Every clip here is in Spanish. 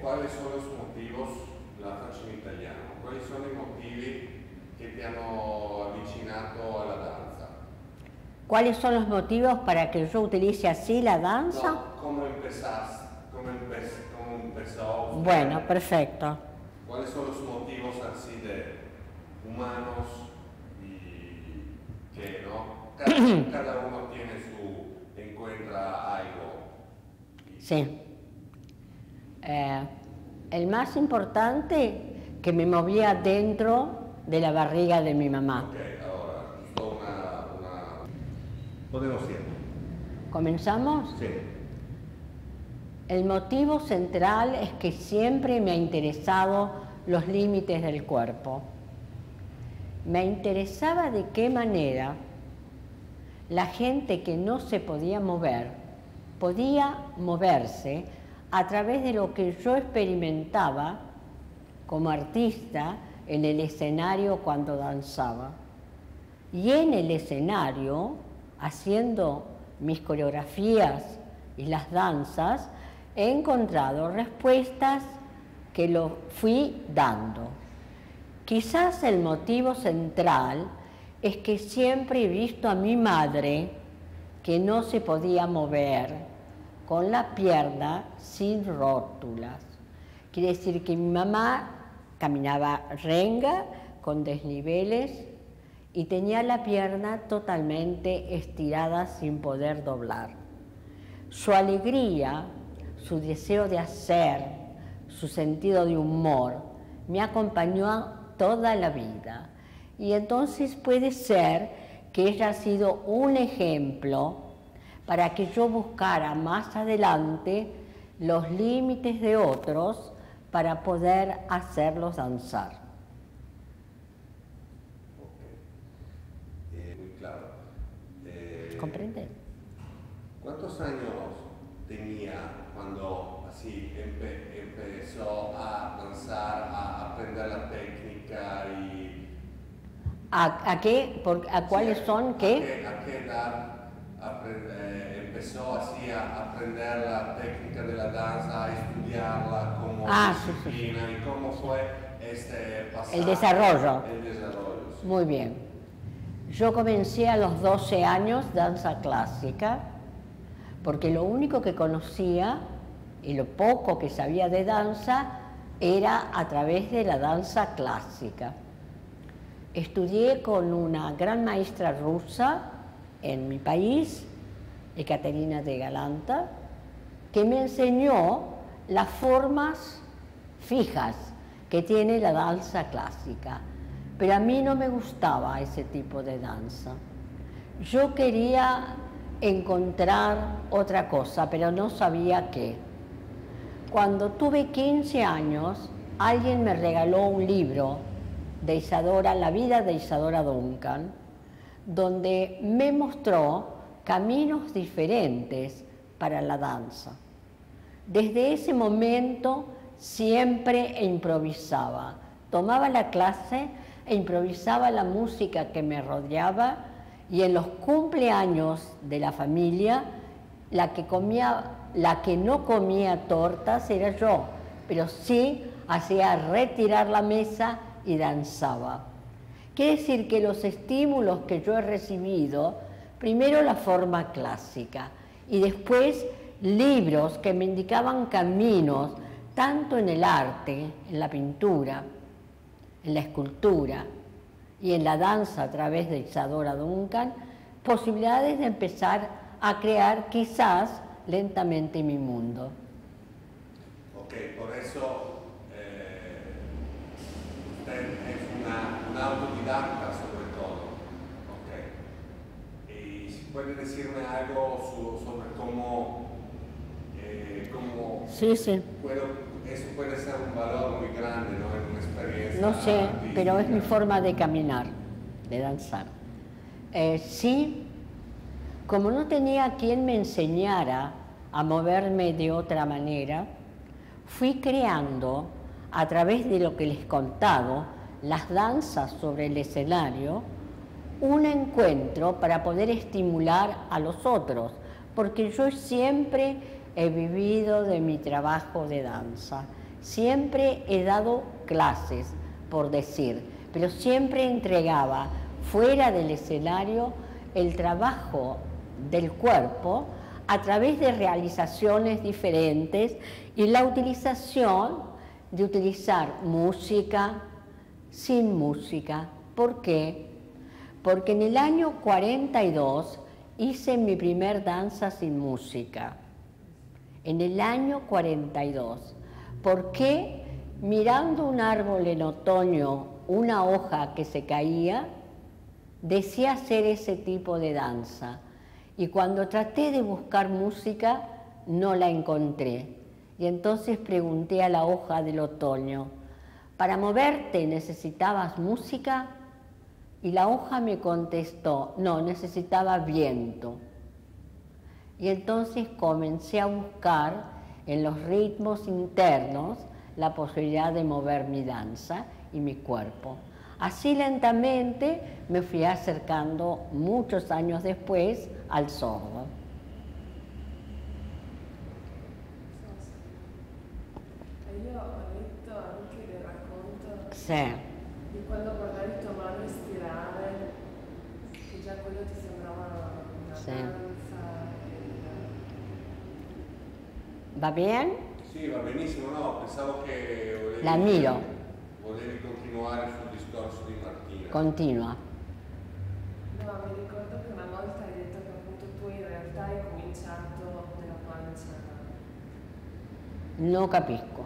quali sono i motivi, la faccio in italiano, quali sono i motivi che ti hanno avvicinato alla danza? ¿Cuáles son los motivos para que yo utilice así la danza? No, ¿cómo empezaste? ¿Cómo empezó? Bueno, perfecto. ¿Cuáles son los motivos así de humanos y que no? Cada uno tiene encuentra algo. Sí. El más importante que me movía dentro de la barriga de mi mamá. Ok, ahora, podemos ir. ¿Comenzamos? Sí. El motivo central es que siempre me ha interesado los límites del cuerpo. Me interesaba de qué manera la gente que no se podía mover podía moverse a través de lo que yo experimentaba como artista en el escenario cuando danzaba. Y en el escenario, haciendo mis coreografías y las danzas, he encontrado respuestas que lo fui dando. Quizás el motivo central es que siempre he visto a mi madre que no se podía mover con la pierna sin rótulas. Quiere decir que mi mamá caminaba renga, con desniveles, y tenía la pierna totalmente estirada sin poder doblar. Su alegría, su deseo de hacer, su sentido de humor, me acompañó toda la vida. Y entonces puede ser que ella ha sido un ejemplo para que yo buscara más adelante los límites de otros para poder hacerlos danzar. Muy claro. ¿Comprende? ¿Cuántos años tenía cuando así empezó a danzar, a aprender la técnica y... ¿A qué? ¿A cuáles son qué? ¿A qué edad empezó así a aprender la técnica de la danza, a estudiarla como disciplina? Sí. ¿Y cómo fue este pasaje? El desarrollo. El desarrollo, sí. Muy bien. Yo comencé a los 12 años danza clásica, porque lo único que conocía y lo poco que sabía de danza era a través de la danza clásica. Estudié con una gran maestra rusa en mi país, Ekaterina de Galanta, que me enseñó las formas fijas que tiene la danza clásica. Pero a mí no me gustaba ese tipo de danza. Yo quería encontrar otra cosa, pero no sabía qué. Cuando tuve 15 años, alguien me regaló un libro de Isadora, La vida de Isadora Duncan, donde me mostró caminos diferentes para la danza. Desde ese momento siempre improvisaba. Tomaba la clase e improvisaba la música que me rodeaba, y en los cumpleaños de la familia, la que no comía tortas era yo, pero sí hacía retirar la mesa y danzaba. Quiere decir que los estímulos que yo he recibido, primero la forma clásica y después libros que me indicaban caminos, tanto en el arte, en la pintura, en la escultura y en la danza a través de Isadora Duncan, posibilidades de empezar a crear quizás lentamente mi mundo. Ok, por eso usted es una autodidacta sobre todo. Ok. Y si puede decirme algo sobre cómo sí. Eso puede ser un valor muy grande, ¿no? En una experiencia. No sé, artística. pero es mi forma de caminar, de danzar. Sí, como no tenía quien me enseñara a moverme de otra manera, fui creando, a través de lo que les he contado, las danzas sobre el escenario, un encuentro para poder estimular a los otros, porque yo siempre he vivido de mi trabajo de danza Siempre he dado clases, por decir, pero siempre entregaba fuera del escenario el trabajo del cuerpo a través de realizaciones diferentes y la utilización de utilizar música sin música. ¿Por qué? Porque en el año 42 hice mi primer danza sin música. En el año 42. ¿Por qué? Mirando un árbol en otoño, una hoja que se caía, deseé hacer ese tipo de danza. Y cuando traté de buscar música, no la encontré. Y entonces pregunté a la hoja del otoño, ¿para moverte necesitabas música? Y la hoja me contestó, no, necesitaba viento. Y entonces comencé a buscar en los ritmos internos la posibilidad de mover mi danza y mi cuerpo. Así lentamente me fui acercando muchos años después al sordo. Io ho letto anche del racconto Sì. di quando guardavi tua madre stirare, che già quello ti sembrava una Sì. danza. Va bien? Sì, va benissimo, no, pensavo che volevi, La miro. volevi continuare sul discorso di Martina. Continua. No, mi ricordo che una volta hai detto che appunto tu in realtà hai cominciato nella pancia, No capisco.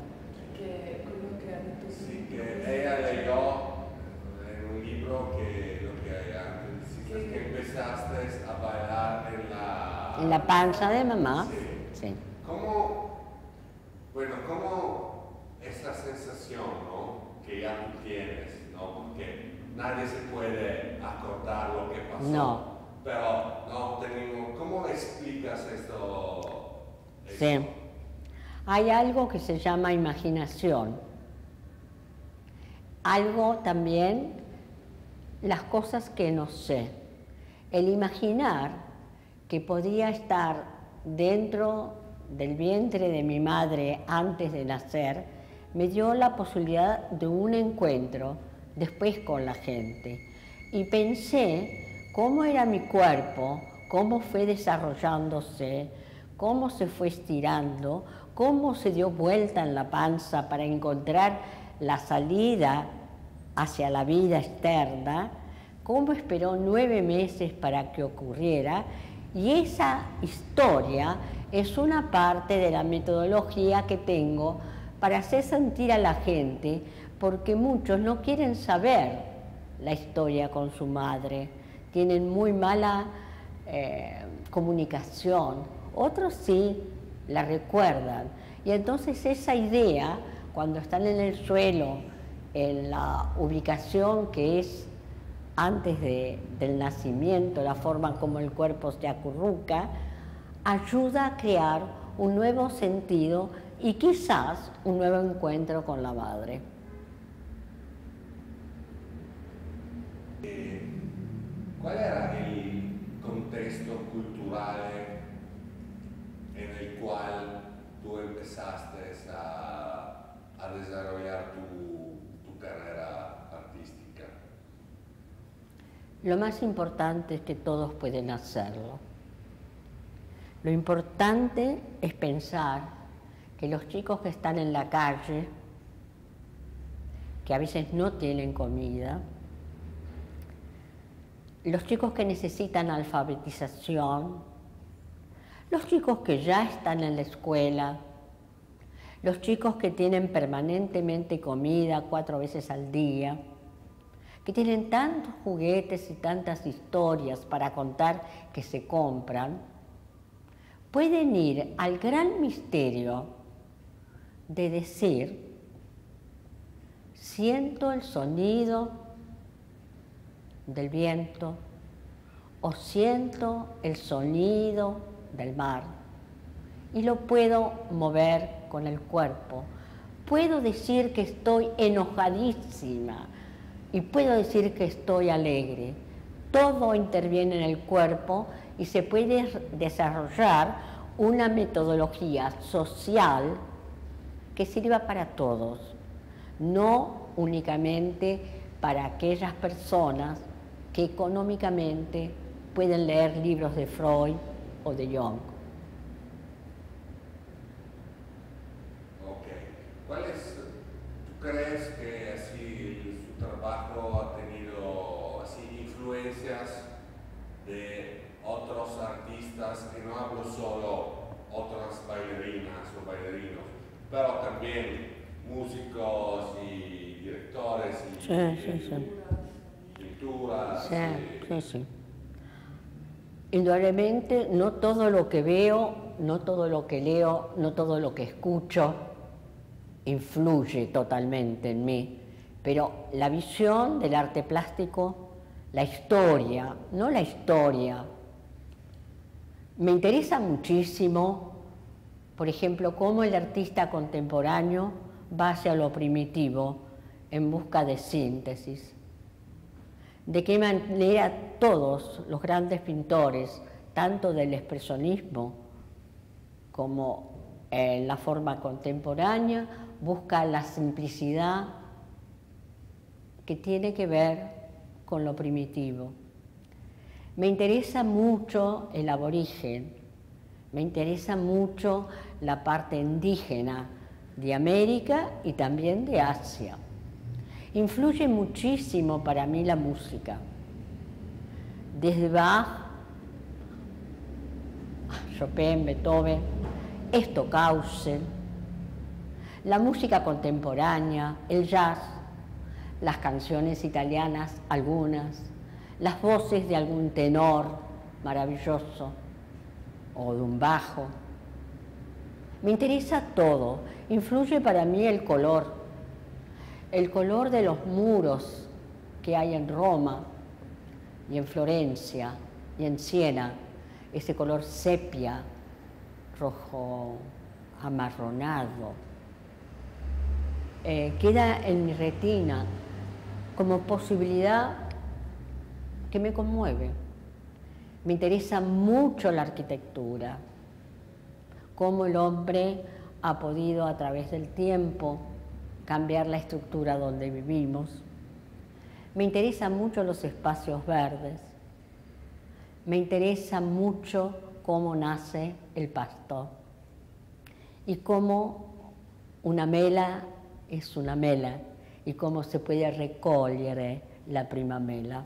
che quello che ha detto Sì, che ella leyó en un libro que lo que antes decías que empezaste a bailar En la panza de mamá. Sí. Sí. ¿Cómo esta sensación, ¿no? Que ya tú tienes, ¿no? Porque nadie se puede acordar lo que pasó. No. Pero, no, ¿cómo explicas esto? Sí. Hay algo que se llama imaginación. Algo también, las cosas que no sé. El imaginar que podía estar dentro del vientre de mi madre antes de nacer, me dio la posibilidad de un encuentro después con la gente. Y pensé cómo era mi cuerpo, cómo fue desarrollándose, cómo se fue estirando, cómo se dio vuelta en la panza para encontrar la salida hacia la vida externa, cómo esperó 9 meses para que ocurriera. Y esa historia es una parte de la metodología que tengo para hacer sentir a la gente, porque muchos no quieren saber la historia con su madre, tienen muy mala comunicación, otros sí la recuerdan. Y entonces esa idea, cuando están en el suelo, en la ubicación que es antes del nacimiento, la forma como el cuerpo se acurruca, ayuda a crear un nuevo sentido y quizás un nuevo encuentro con la madre. ¿Cuál era el contexto cultural en el cual tú empezaste a desarrollar tu carrera artística? Lo más importante es que todos pueden hacerlo. Lo importante es pensar que los chicos que están en la calle, que a veces no tienen comida, los chicos que necesitan alfabetización, los chicos que ya están en la escuela, los chicos que tienen permanentemente comida 4 veces al día, que tienen tantos juguetes y tantas historias para contar que se compran, pueden ir al gran misterio de decir, siento el sonido del viento o siento el sonido del mar y lo puedo mover con el cuerpo. Puedo decir que estoy enojadísima y puedo decir que estoy alegre. Todo interviene en el cuerpo y se puede desarrollar una metodología social que sirva para todos, no únicamente para aquellas personas que económicamente pueden leer libros de Freud o de Jung. Ok. ¿Tú crees que así su trabajo ha tenido así influencias de otros artistas, que no hablo solo otras bailarinas o bailarinos, pero también músicos y directores y pinturas? Sí. Indudablemente, no todo lo que veo, no todo lo que leo, no todo lo que escucho influye totalmente en mí, pero la visión del arte plástico, la historia, no la historia. Me interesa muchísimo, por ejemplo, cómo el artista contemporáneo va hacia lo primitivo en busca de síntesis. De qué manera todos los grandes pintores, tanto del expresionismo como en la forma contemporánea, buscan la simplicidad que tiene que ver con lo primitivo. Me interesa mucho el aborigen, me interesa mucho la parte indígena de América y también de Asia. Influye muchísimo para mí la música, desde Bach, Chopin, Beethoven, Stockhausen, la música contemporánea, el jazz, las canciones italianas, algunas, las voces de algún tenor maravilloso o de un bajo. Me interesa todo, influye para mí el color de los muros que hay en Roma y en Florencia y en Siena, ese color sepia, rojo amarronado, queda en mi retina como posibilidad que me conmueve. Me interesa mucho la arquitectura, cómo el hombre ha podido a través del tiempo cambiar la estructura donde vivimos. Me interesan mucho los espacios verdes. Me interesa mucho cómo nace el pasto y cómo una mela es una mela y cómo se puede recogliere la prima mela.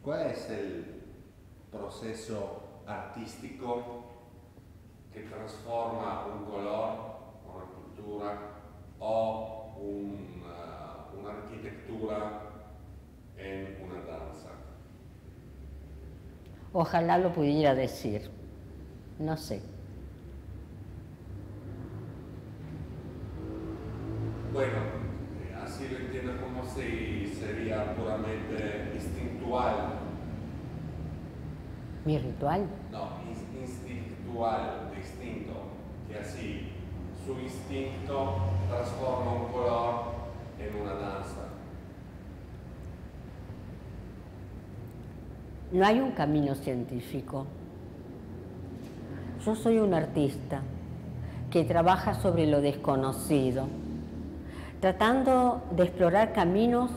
¿Cuál es el proceso artístico que transforma un color, una pintura o una arquitectura en una danza? Ojalá lo pudiera decir, no sé. Bueno, así lo entiendo como si sería puramente instintual. ¿Mi ritual? No, instintual, distinto, que así su instinto transforma un color en una danza. No hay un camino científico. Yo soy un artista que trabaja sobre lo desconocido, tratando de explorar caminos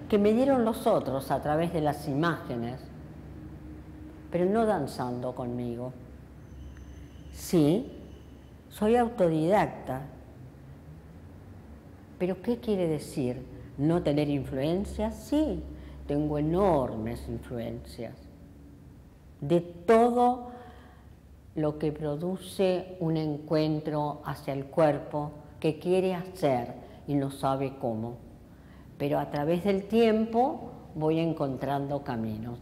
que me dieron los otros a través de las imágenes, pero no danzando conmigo. Sí, soy autodidacta, pero ¿qué quiere decir? ¿No tener influencias? Sí, tengo enormes influencias de todo lo que produce un encuentro hacia el cuerpo que quiere hacer y no sabe cómo. Pero a través del tiempo voy encontrando caminos.